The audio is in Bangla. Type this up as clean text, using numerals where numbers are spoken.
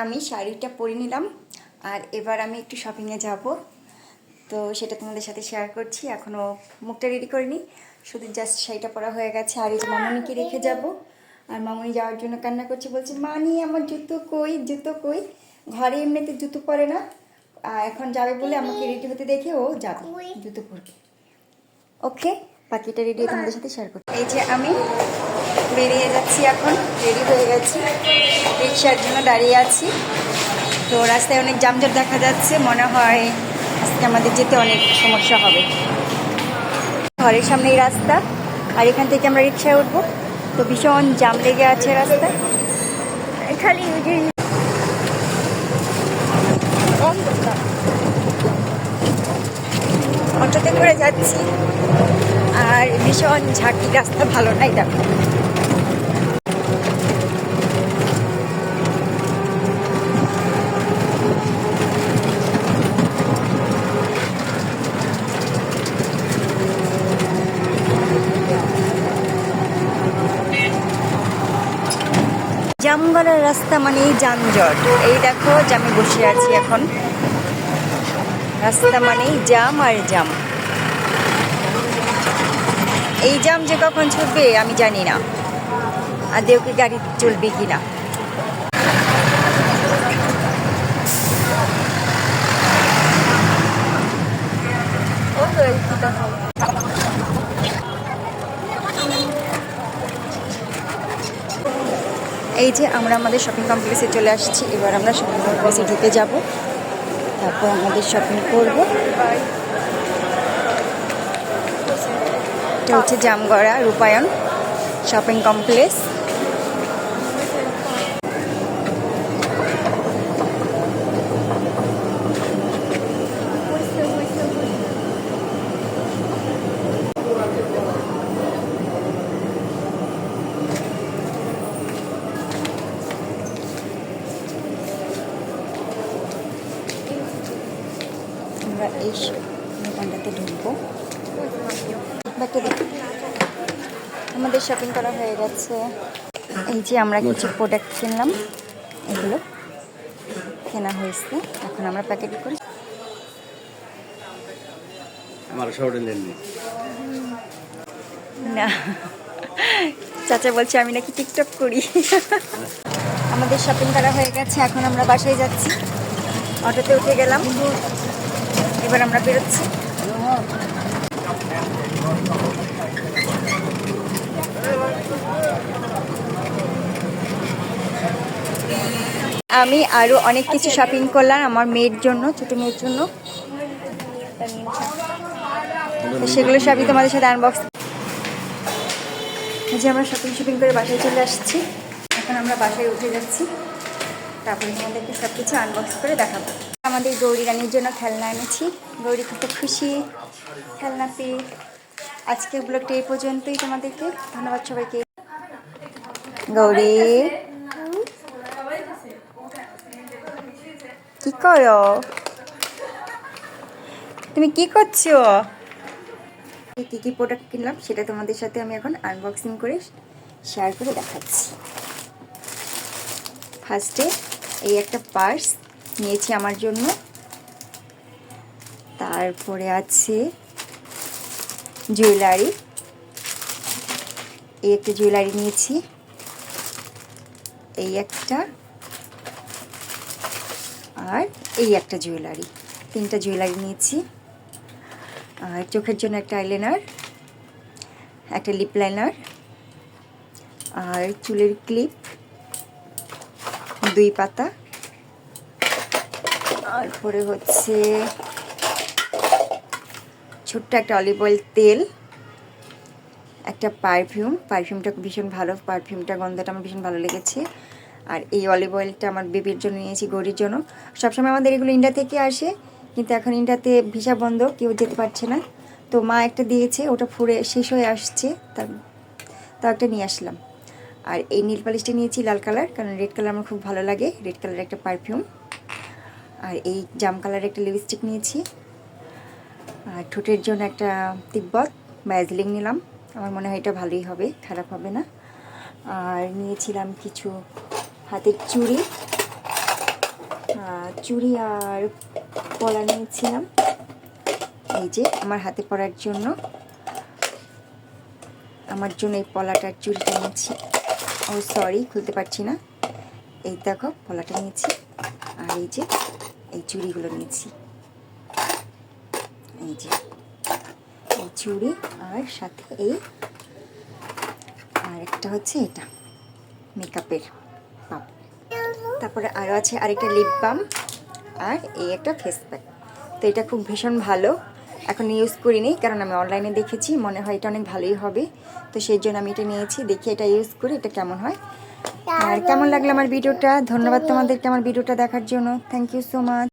আমি শাড়িটা পরে নিলাম আর এবার আমি একটু শপিংয়ে যাব, তো সেটা তোমাদের সাথে শেয়ার করছি। এখনও মুখটা রেডি করিনি, শুধু জাস্ট শাড়িটা পরা হয়ে গেছে। আর এই যে মামুনিকে রেখে যাব, আর মামুনি যাওয়ার জন্য কান্না করছে, বলছে মা নিয়ে আমার জুতো কই, জুতো কই। ঘরে এমনিতে জুতো পরে না, এখন যাবে বলে আমাকে রেডি হতে দেখে ও যাবে জুতো পরবে। ওকে, বাকিটা রেডি তোমাদের সাথে শেয়ার করছি। এই যে আমি বেরিয়ে যাচ্ছি, এখন রেডি হয়ে গেছি, রিক্সার জন্য দাঁড়িয়ে আছি। তো রাস্তায় অনেক যানজট দেখা যাচ্ছে, মনে হয় আজকে আমাদের যেতে অনেক সমস্যা হবে। ঘরের সামনেই রাস্তা, আর এখান থেকে আমরা রিক্সায় উঠবো, তো ভীষণ জাম লেগে আছে রাস্তায়। খালি অটোতে করে যাচ্ছি, আর ভীষণ ঝাঁকি, রাস্তা ভালো নাই। দেখো জামগড়ার রাস্তা মানেই যানজট। এই দেখো জামে বসে আছি এখন, রাস্তা মানেই জাম আর জাম। এই জাম যে কখন ছুটবে আমি জানি না, আদেও কি গাড়ি চলবে কিনা। এই যে আমরা আমাদের শপিং কমপ্লেক্সে চলে আসছি, এবার আমরা শপিং কমপ্লেক্সে ঢুকে যাব, তারপর আমাদের শপিং করব। এটা হচ্ছে জামগড়া রূপায়ণ শপিং কমপ্লেক্স। আমরা এই দোকানটাতে ঢুকবো। আমাদের শপিং করা হয়ে গেছে। এই যে আমরা কিছু প্রোডাক্ট কিনলাম, এগুলো কেনা হয়েছে, এখন আমরা প্যাকেট করি। না, চাচা বলছে আমি নাকি টিকটক করি। আমাদের শপিং করা হয়ে গেছে, এখন আমরা বাসায় যাচ্ছি। অটোতে উঠে গেলাম, এবার আমরা বেরোচ্ছি। আমি আরো অনেক কিছু শপিং করলাম আমার মেয়ের জন্য, ছোট মেয়ের জন্য, সেগুলো সবই তোমাদের সাথে আনবক্স। এই যে আমরা শপিং করে বাসায় চলে আসছি, এখন আমরা বাসায় উঠে যাচ্ছি, তারপরে তোমাদেরকে সব কিছু আনবক্স করে দেখাবো। আমাদের গৌরী রানীর জন্য খেলনা এনেছি, গৌরী কত খুশি খেলনা পেয়ে। আজকের ব্লগটা এই পর্যন্তই, তোমাদেরকে ধন্যবাদ সবাইকে। গৌরী কি করো তুমি, কি করছো? কি কি প্রোডাক্ট কিনলাম সেটা তোমাদের সাথে আমি এখন আনবক্সিং করে শেয়ার করে দেখাচ্ছি। ফার্স্টে এই একটা পার্স নিয়েছি আমার জন্য, তারপরে আছে জুয়েলারি, এই একটা জুয়েলারি নিয়েছি, এই একটা, আর এই একটা জুয়েলারি, তিনটা জুয়েলারি নিয়েছি। আর চোখের জন্য একটা আইলাইনার, একটা লিপ লাইনার, আর চুলের ক্লিপ 2 পাতা, তারপরে হচ্ছে ছোট্ট একটা অলিভ অয়েল তেল, একটা পারফিউমটা ভীষণ ভালো, পারফিউমটা গন্ধটা আমার ভীষণ ভালো লেগেছে। আর এই অলিভ অয়েলটা আমার বেবির জন্য নিয়েছি, গৌরীর জন্য। সবসময় আমাদের এগুলো ইন্ডিয়া থেকে আসে, কিন্তু এখন ইন্ডিয়াতে ভিসা বন্ধ, কেউ যেতে পারছে না, তো মা একটা দিয়েছে, ওটা ফুরে শেষ হয়ে আসছে, তাও একটা নিয়ে আসলাম। আর এই নীল পালিশটা নিয়েছি লাল কালার, কারণ রেড কালার আমার খুব ভালো লাগে, রেড কালার একটা পারফিউম। আর এই জাম কালারের একটা লিপস্টিক নিয়েছি। আর ঠোঁটের জন্য একটা তিব্বত ম্যাজলিং নিলাম, আমার মনে হয় এটা ভালোই হবে, খারাপ হবে না। আর নিয়েছিলাম কিছু হাতের চুড়ি, চুড়ি আর পলা নিয়েছিলাম। এই যে আমার হাতে পরার জন্য, আমার জন্য এই পলাটার চুড়িটা নিয়েছি। ও সরি, খুলতে পারছি না। এই দেখো পলাটা নিয়েছি, আর এই যে এই চুড়িগুলো নিয়েছি। এই যে এই চুড়ি, আর সাথে এই, আর একটা হচ্ছে এটা মেকআপের পাপ। তারপরে আরও আছে আরেকটা লিপ বাম, আর এই একটা ফেস প্যাক। তো এটা খুব ভীষণ ভালো, এখন ইউজ করিনি কারণ আমি অনলাইনে দেখেছি, মনে হয় এটা অনেক ভালোই হবে। তো সেই জন্য আমি এটা নিয়েছি, দেখি এটা ইউজ করি এটা কেমন হয়। আর কেমন লাগলো আমার ভিডিওটা, ধন্যবাদ তোমাদেরকে আমার ভিডিওটা দেখার জন্য। Thank you so much.